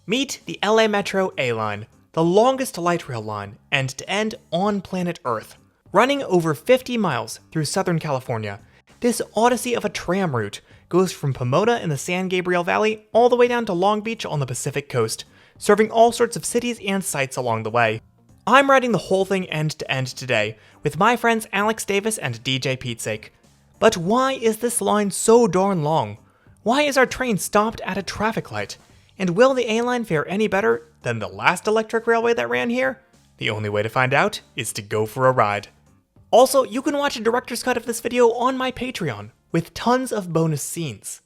Meet the LA Metro A line, the longest light rail line end-to-end on planet Earth. Running over 50 miles through Southern California, this odyssey of a tram route goes from Pomona in the San Gabriel Valley all the way down to Long Beach on the Pacific Coast, serving all sorts of cities and sights along the way. I'm riding the whole thing end-to-end today with my friends Alex Davis and DJ Pete. But why is this line so darn long? Why is our train stopped at a traffic light? And will the A-Line fare any better than the last electric railway that ran here? The only way to find out is to go for a ride. Also, you can watch a director's cut of this video on my Patreon, with tons of bonus scenes.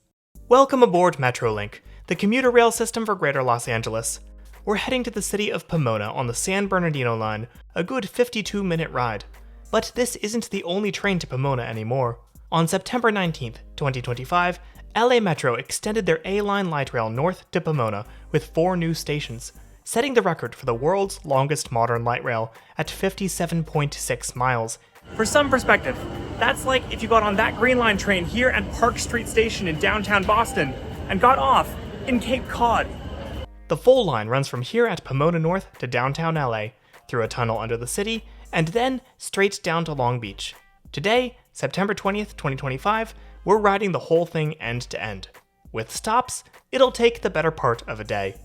Welcome aboard Metrolink, the commuter rail system for Greater Los Angeles. We're heading to the city of Pomona on the San Bernardino line, a good 52-minute ride. But this isn't the only train to Pomona anymore. On September 19th, 2025, LA Metro extended their A-Line light rail north to Pomona with 4 new stations, setting the record for the world's longest modern light rail at 57.6 miles. For some perspective, that's like if you got on that Green Line train here at Park Street Station in downtown Boston and got off in Cape Cod. The full line runs from here at Pomona North to downtown LA, through a tunnel under the city, and then straight down to Long Beach. Today, September 20th, 2025, we're riding the whole thing end to end. With stops, it'll take the better part of a day.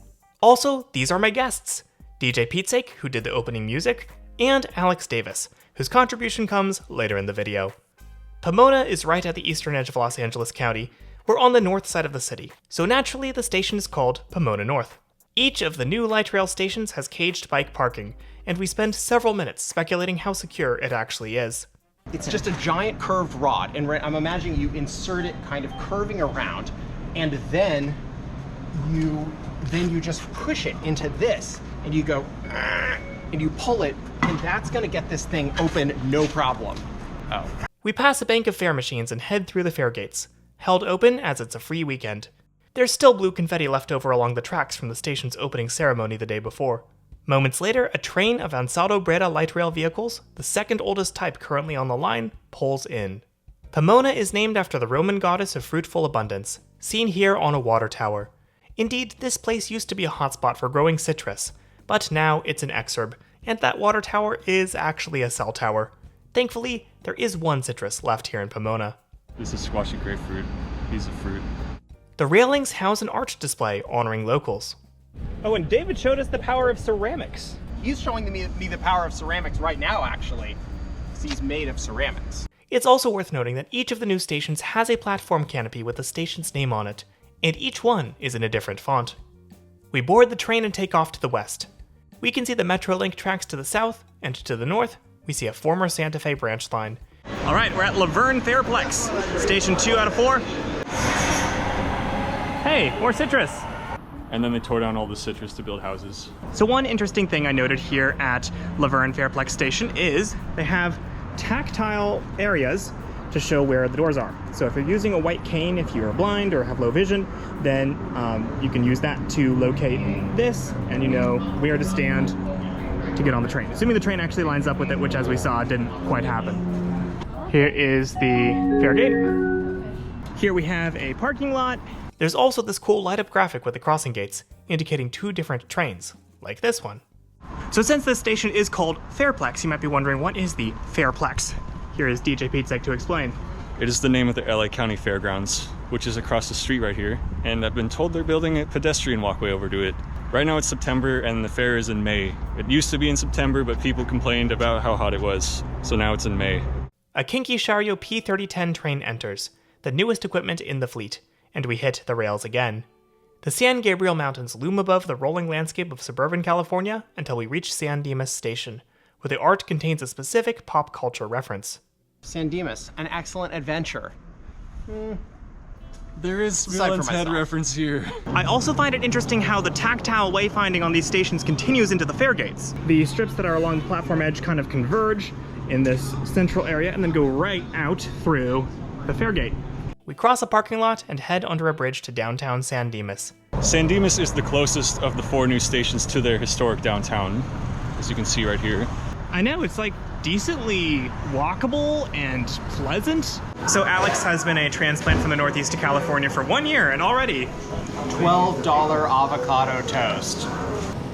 Also, these are my guests, DJ Pete, who did the opening music, and Alex Davis, whose contribution comes later in the video. Pomona is right at the eastern edge of Los Angeles County. We're on the north side of the city, so naturally the station is called Pomona North. Each of the new light rail stations has caged bike parking, and we spend several minutes speculating how secure it actually is. It's just a giant curved rod, and I'm imagining you insert it kind of curving around, and then you just push it into this, and you go, and you pull it, and that's gonna get this thing open no problem. Oh. We pass a bank of fare machines and head through the fare gates, held open as it's a free weekend. There's still blue confetti left over along the tracks from the station's opening ceremony the day before. Moments later, a train of Ansado Breda light rail vehicles, the second oldest type currently on the line, pulls in. Pomona is named after the Roman goddess of fruitful abundance, seen here on a water tower. Indeed, this place used to be a hotspot for growing citrus, but now it's an exurb, and that water tower is actually a cell tower. Thankfully, there is one citrus left here in Pomona. This is squashy grapefruit, piece of fruit. The railings house an art display honoring locals. Oh, and David showed us the power of ceramics. He's showing me the power of ceramics right now, actually. He's made of ceramics. It's also worth noting that each of the new stations has a platform canopy with the station's name on it, and each one is in a different font. We board the train and take off to the west. We can see the Metrolink tracks to the south, and to the north, we see a former Santa Fe branch line. All right, we're at Laverne Fairplex, station 2 out of 4. Hey, more citrus. And then they tore down all the citrus to build houses. So one interesting thing I noted here at Laverne Fairplex Station is they have tactile areas to show where the doors are. So if you're using a white cane, if you're blind or have low vision, then you can use that to locate this and you know where to stand to get on the train. Assuming the train actually lines up with it, which as we saw didn't quite happen. Here is the fare gate. Here we have a parking lot. There's also this cool light-up graphic with the crossing gates, indicating 2 different trains, like this one. So since this station is called Fairplex, you might be wondering, what is the Fairplex? Here is DJ Pete to explain. It is the name of the LA County Fairgrounds, which is across the street right here, and I've been told they're building a pedestrian walkway over to it. Right now it's September and the fair is in May. It used to be in September, but people complained about how hot it was, so now it's in May. A Kinky Chariot P3010 train enters, the newest equipment in the fleet, and we hit the rails again. The San Gabriel Mountains loom above the rolling landscape of suburban California until we reach San Dimas Station, where the art contains a specific pop culture reference. San Dimas, an excellent adventure. There is Villain's Head reference here. I also find it interesting how the tactile wayfinding on these stations continues into the fare gates. The strips that are along the platform edge kind of converge in this central area and then go right out through the fare gate. We cross a parking lot and head under a bridge to downtown San Dimas. San Dimas is the closest of the 4 new stations to their historic downtown, as you can see right here. I know, it's like decently walkable and pleasant. So Alex has been a transplant from the Northeast to California for 1 year, and already $12 avocado toast.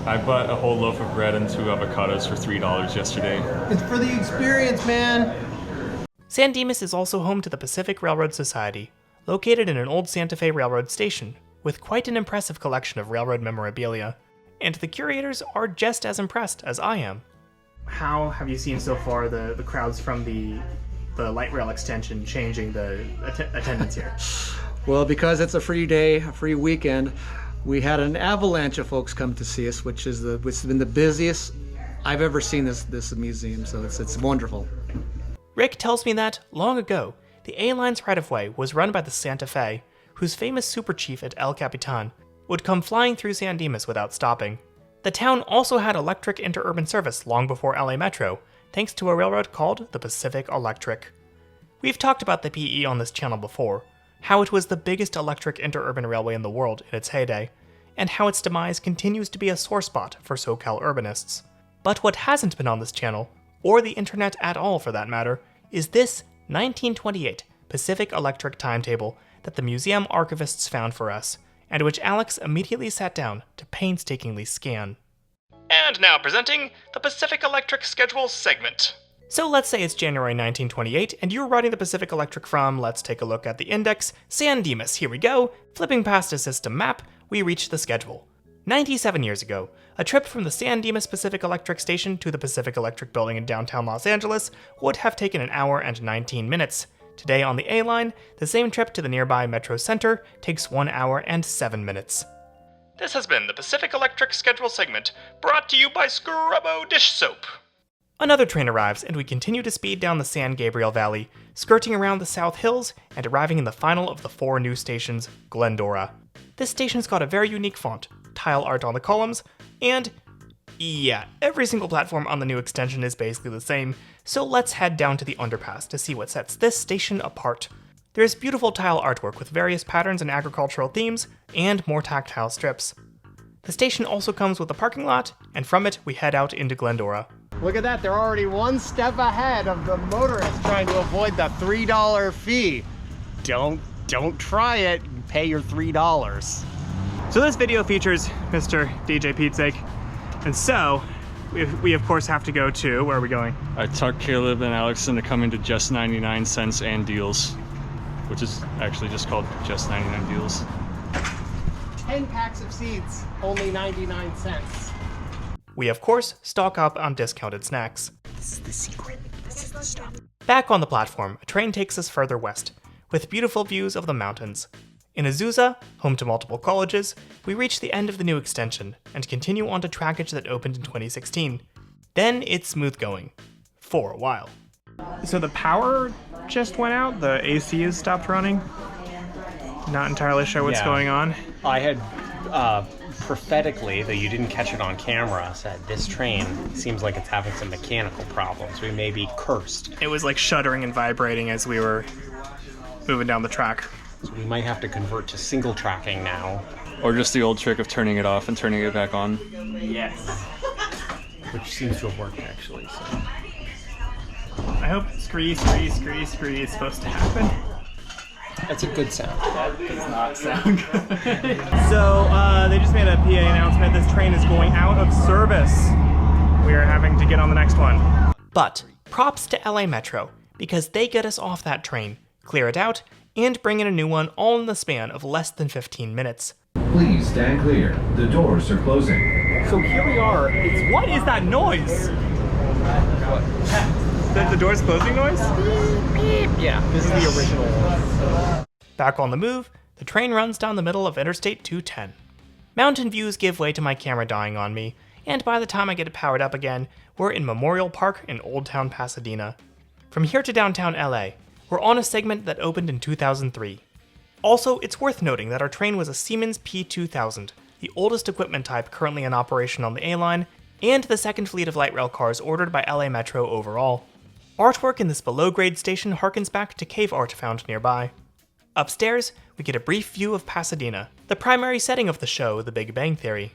I bought a whole loaf of bread and 2 avocados for $3 yesterday. It's for the experience, man. San Dimas is also home to the Pacific Railroad Society, located in an old Santa Fe Railroad station, with quite an impressive collection of railroad memorabilia, and the curators are just as impressed as I am. How have you seen so far the crowds from the light rail extension changing the attendance here? Well, because it's a free day, a free weekend, we had an avalanche of folks come to see us, which has been the busiest I've ever seen this museum. So it's wonderful. Rick tells me that, long ago, the A-Line's right-of-way was run by the Santa Fe, whose famous super chief at El Capitan would come flying through San Dimas without stopping. The town also had electric interurban service long before LA Metro, thanks to a railroad called the Pacific Electric. We've talked about the PE on this channel before, how it was the biggest electric interurban railway in the world in its heyday, and how its demise continues to be a sore spot for SoCal urbanists. But what hasn't been on this channel, or the internet at all for that matter, is this 1928 Pacific Electric timetable that the museum archivists found for us, and which Alex immediately sat down to painstakingly scan. And now presenting the Pacific Electric schedule segment. So let's say it's January 1928, and you're riding the Pacific Electric from, let's take a look at the index, San Dimas. Here we go. Flipping past a system map, we reach the schedule. 97 years ago, a trip from the San Dimas Pacific Electric Station to the Pacific Electric Building in downtown Los Angeles would have taken 1 hour and 19 minutes. Today on the A-Line, the same trip to the nearby Metro Center takes 1 hour and 7 minutes. This has been the Pacific Electric schedule segment, brought to you by Scrubbo Dish Soap. Another train arrives, and we continue to speed down the San Gabriel Valley, skirting around the South Hills and arriving in the final of the 4 new stations, Glendora. This station's got a very unique font, tile art on the columns, and yeah, every single platform on the new extension is basically the same, so let's head down to the underpass to see what sets this station apart. There's beautiful tile artwork with various patterns and agricultural themes, and more tactile strips. The station also comes with a parking lot, and from it we head out into Glendora. Look at that, they're already one step ahead of the motorists trying to avoid the $3 fee. Don't try it, pay your $3. So this video features Mr. DJ Pete, and so we of course have to go to, where are we going? I talked Caleb and Alex into coming to Just 99 Cents and Deals, which is actually just called Just 99 Deals. 10 packs of seeds, only 99 cents. We of course stock up on discounted snacks. This is the secret, this is the stuff. Back on the platform, a train takes us further west, with beautiful views of the mountains. In Azusa, home to multiple colleges, we reach the end of the new extension and continue on to trackage that opened in 2016. Then it's smooth going. For a while. So the power just went out? The AC has stopped running? Not entirely sure what's going on. I had prophetically, though you didn't catch it on camera, said this train seems like it's having some mechanical problems. We may be cursed. It was like shuddering and vibrating as we were moving down the track. So we might have to convert to single tracking now. Or just the old trick of turning it off and turning it back on. Yes. Which seems to have worked, actually. So. I hope scree is supposed to happen. That's a good sound. That does not sound good. So, they just made a PA announcement. This train is going out of service. We are having to get on the next one. But props to LA Metro, because they get us off that train, clear it out, and bring in a new one all in the span of less than 15 minutes. Please stand clear. The doors are closing. So here we are. What is that noise? The doors closing noise? Yeah, this is the original one. Back on the move, the train runs down the middle of Interstate 210. Mountain views give way to my camera dying on me, and by the time I get it powered up again, we're in Memorial Park in Old Town Pasadena. From here to downtown LA, we're on a segment that opened in 2003. Also, it's worth noting that our train was a Siemens P2000, the oldest equipment type currently in operation on the A-Line, and the second fleet of light rail cars ordered by LA Metro overall. Artwork in this below-grade station harkens back to cave art found nearby. Upstairs, we get a brief view of Pasadena, the primary setting of the show, The Big Bang Theory.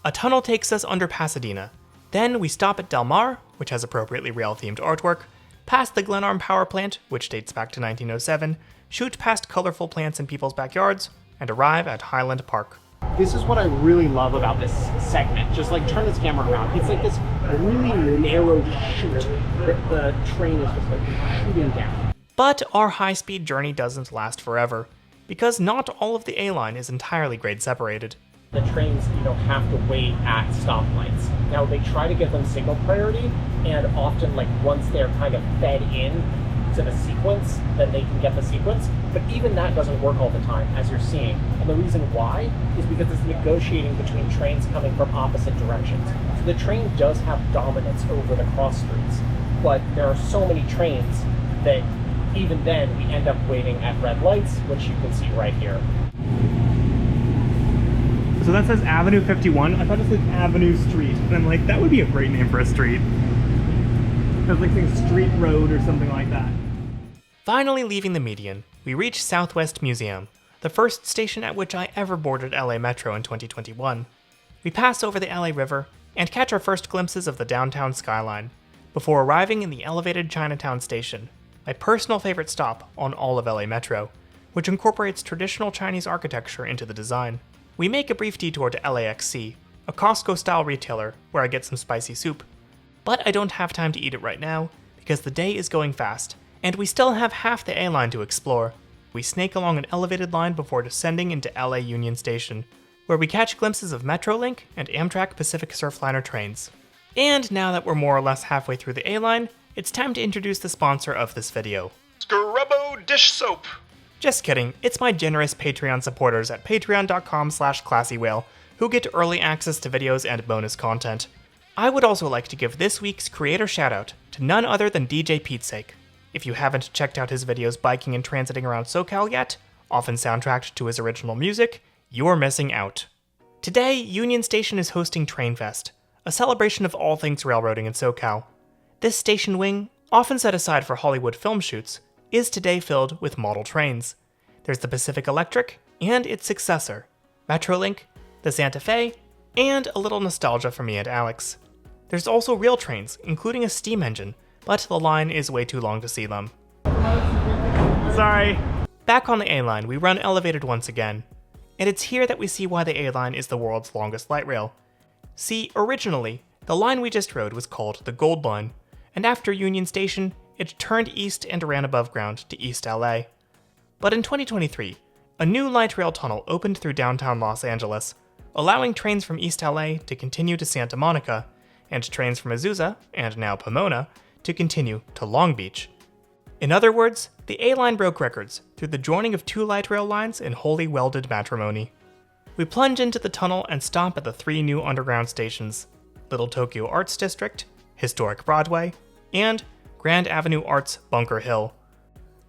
A tunnel takes us under Pasadena. Then we stop at Del Mar, which has appropriately rail-themed artwork, past the Glenarm power plant, which dates back to 1907, shoot past colorful plants in people's backyards, and arrive at Highland Park. This is what I really love about this segment. Just like turn this camera around. It's like this really narrow chute that the train is just like shooting down. But our high-speed journey doesn't last forever, because not all of the A-line is entirely grade separated. The trains, have to wait at stoplights. Now they try to give them signal priority, and often like once they're kind of fed in to the sequence, then they can get the sequence. But even that doesn't work all the time, as you're seeing. And the reason why is because it's negotiating between trains coming from opposite directions. So the train does have dominance over the cross streets, but there are so many trains that even then we end up waiting at red lights, which you can see right here. So that says Avenue 51. I thought it was like Avenue Street. And I'm like, that would be a great name for a street. It was like saying Street Road or something like that. Finally leaving the median, we reach Southwest Museum, the first station at which I ever boarded LA Metro in 2021. We pass over the LA River and catch our first glimpses of the downtown skyline, before arriving in the elevated Chinatown station, my personal favorite stop on all of LA Metro, which incorporates traditional Chinese architecture into the design. We make a brief detour to LAXC, a Costco-style retailer where I get some spicy soup. But I don't have time to eat it right now, because the day is going fast, and we still have half the A-line to explore. We snake along an elevated line before descending into LA Union Station, where we catch glimpses of Metrolink and Amtrak Pacific Surfliner trains. And now that we're more or less halfway through the A-line, it's time to introduce the sponsor of this video. Scrubbo Dish Soap! Just kidding, it's my generous Patreon supporters at patreon.com/classywhale who get early access to videos and bonus content. I would also like to give this week's creator shoutout to none other than DJ Petesake. If you haven't checked out his videos biking and transiting around SoCal yet, often soundtracked to his original music, you're missing out. Today, Union Station is hosting TrainFest, a celebration of all things railroading in SoCal. This station wing, often set aside for Hollywood film shoots, is today filled with model trains. There's the Pacific Electric and its successor, Metrolink, the Santa Fe, and a little nostalgia for me and Alex. There's also real trains, including a steam engine, but the line is way too long to see them. Sorry. Back on the A-line, we run elevated once again, and it's here that we see why the A-line is the world's longest light rail. See, originally, the line we just rode was called the Gold Line, and after Union Station, it turned east and ran above ground to East LA. But in 2023, a new light rail tunnel opened through downtown Los Angeles, allowing trains from East LA to continue to Santa Monica, and trains from Azusa, and now Pomona, to continue to Long Beach. In other words, the A-line broke records through the joining of two light rail lines in wholly welded matrimony. We plunge into the tunnel and stop at the three new underground stations: Little Tokyo Arts District, Historic Broadway, and Grand Avenue Arts Bunker Hill.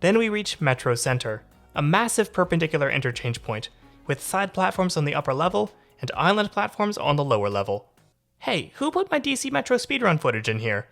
Then we reach Metro Center, a massive perpendicular interchange point, with side platforms on the upper level and island platforms on the lower level. Hey, who put my DC Metro speedrun footage in here?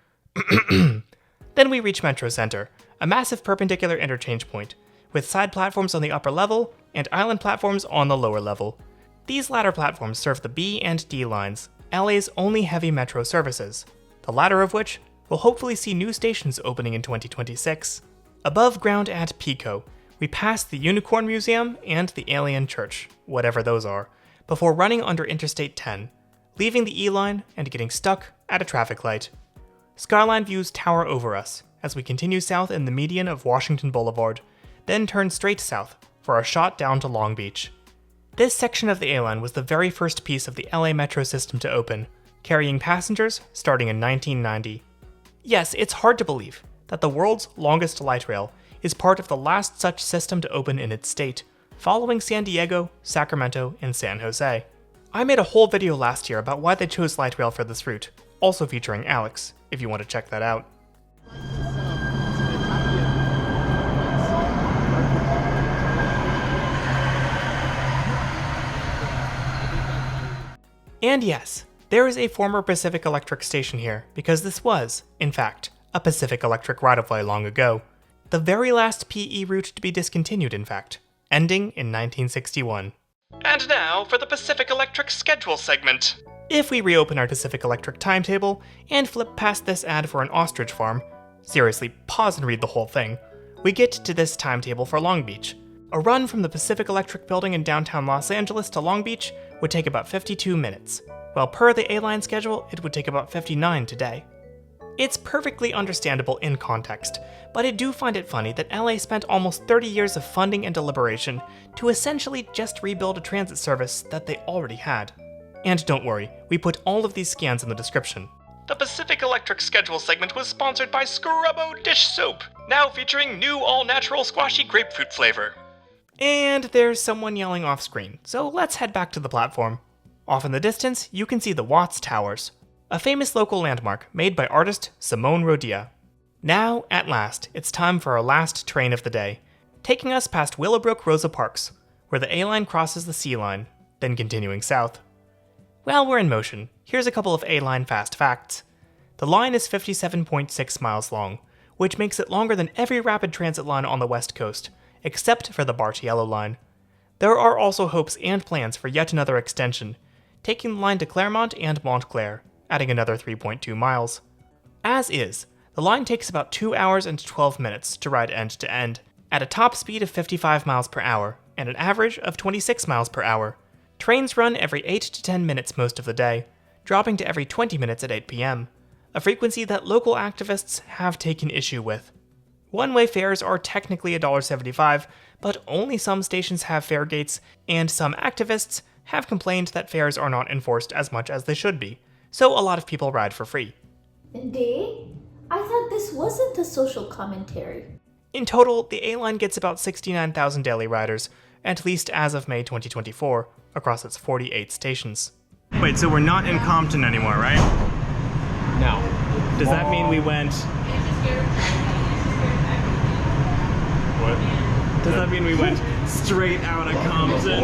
Then we reach Metro Center, a massive perpendicular interchange point, with side platforms on the upper level and island platforms on the lower level. These latter platforms serve the B and D lines, LA's only heavy metro services, the latter of which will hopefully see new stations opening in 2026. Above ground at Pico, we pass the Unicorn Museum and the Alien Church, whatever those are, before running under Interstate 10, leaving the E-line and getting stuck at a traffic light. Skyline views tower over us as we continue south in the median of Washington Boulevard, then turn straight south for a shot down to Long Beach. This section of the A-line was the very first piece of the LA Metro system to open, carrying passengers starting in 1990. Yes, it's hard to believe that the world's longest light rail is part of the last such system to open in its state, following San Diego, Sacramento, and San Jose. I made a whole video last year about why they chose light rail for this route, also featuring Alex, if you want to check that out. And yes, there is a former Pacific Electric station here, because this was, in fact, a Pacific Electric right-of-way long ago. The very last PE route to be discontinued, in fact, ending in 1961. And now for the Pacific Electric schedule segment. If we reopen our Pacific Electric timetable and flip past this ad for an ostrich farm, Seriously, pause and read the whole thing. We get to this timetable for Long Beach. A run from the Pacific Electric building in downtown Los Angeles to Long Beach would take about 52 minutes, while per the A-Line schedule, it would take about 59 today. It's perfectly understandable in context, but I do find it funny that LA spent almost 30 years of funding and deliberation to essentially just rebuild a transit service that they already had. And don't worry, we put all of these scans in the description. The Pacific Electric schedule segment was sponsored by Scrubbo Dish Soap, now featuring new all-natural squashy grapefruit flavor. And there's someone yelling off screen, so let's head back to the platform. Off in the distance, you can see the Watts Towers, a famous local landmark made by artist Simone Rodia. Now, at last, it's time for our last train of the day, taking us past Willowbrook Rosa Parks, where the A-Line crosses the C line, then continuing south. While we're in motion, here's a couple of A-Line fast facts. The line is 57.6 miles long, which makes it longer than every rapid transit line on the West Coast, except for the BART Yellow Line. There are also hopes and plans for yet another extension, taking the line to Claremont and Montclair, adding another 3.2 miles. As is, the line takes about 2 hours and 12 minutes to ride end to end, at a top speed of 55 miles per hour and an average of 26 miles per hour. Trains run every 8 to 10 minutes most of the day, dropping to every 20 minutes at 8 p.m., a frequency that local activists have taken issue with. One-way fares are technically $1.75, but only some stations have fare gates, and some activists have complained that fares are not enforced as much as they should be, so a lot of people ride for free. Day? I thought this wasn't a social commentary. In total, the A-Line gets about 69,000 daily riders, at least as of May 2024, across its 48 stations. Wait, so we're not in Compton anymore, right? No. Does that mean we went... What? Does that mean we went straight out of Compton?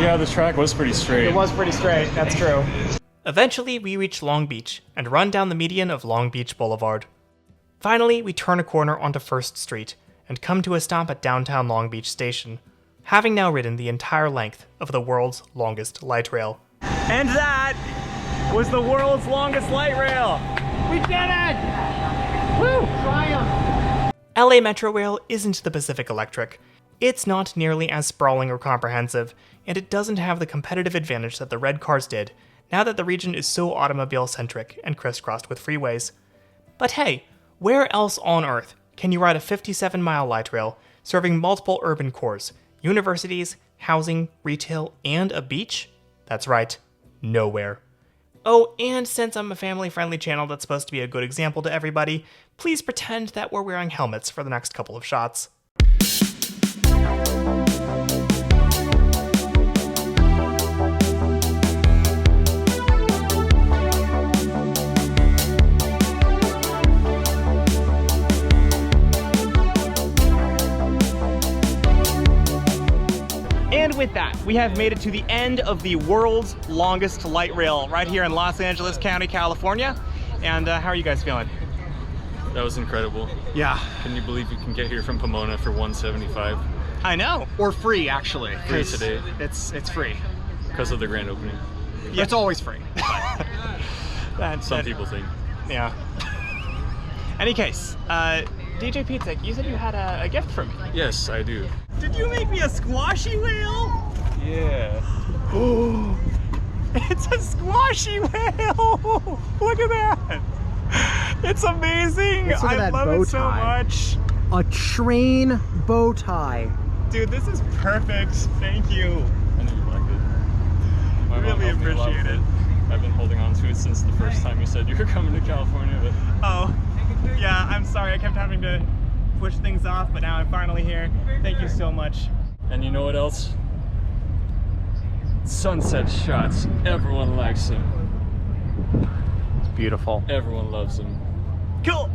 Yeah, the track was pretty straight. It was pretty straight, that's true. Eventually, we reach Long Beach and run down the median of Long Beach Boulevard. Finally, we turn a corner onto 1st Street and come to a stop at downtown Long Beach Station, having now ridden the entire length of the world's longest light rail. And that was the world's longest light rail! We did it! Woo! Triumph! LA Metro Rail isn't the Pacific Electric. It's not nearly as sprawling or comprehensive, and it doesn't have the competitive advantage that the red cars did, now that the region is so automobile-centric and crisscrossed with freeways. But hey, where else on Earth can you ride a 57-mile light rail serving multiple urban cores, universities, housing, retail, and a beach? That's right, nowhere. Oh, and since I'm a family-friendly channel that's supposed to be a good example to everybody, please pretend that we're wearing helmets for the next couple of shots. And with that, we have made it to the end of the world's longest light rail right here in Los Angeles County, California. And how are you guys feeling? That was incredible. Yeah. Can you believe you can get here from Pomona for $175? I know. Or free, actually. Free 'cause today. It's free. Because of the grand opening. Yeah. It's always free. Some people think. Yeah. Any case, DJ Pizza, you said you had a gift for me. Yes, I do. Did you make me a squashy whale? Yeah. Oh, it's a squashy whale! Look at that! It's amazing! Let's look at I that love bow it so tie. much. A train bow tie. Dude, this is perfect. Thank you. I know you liked it. My mom Really helped me a lot appreciate with it. I've been holding on to it since the first time you said you were coming to California, but Oh, yeah, I'm sorry. I kept having to push things off, but now I'm finally here. Thank you so much. and you know what else? Sunset shots. Everyone likes them. It's beautiful. Everyone loves them. Cool.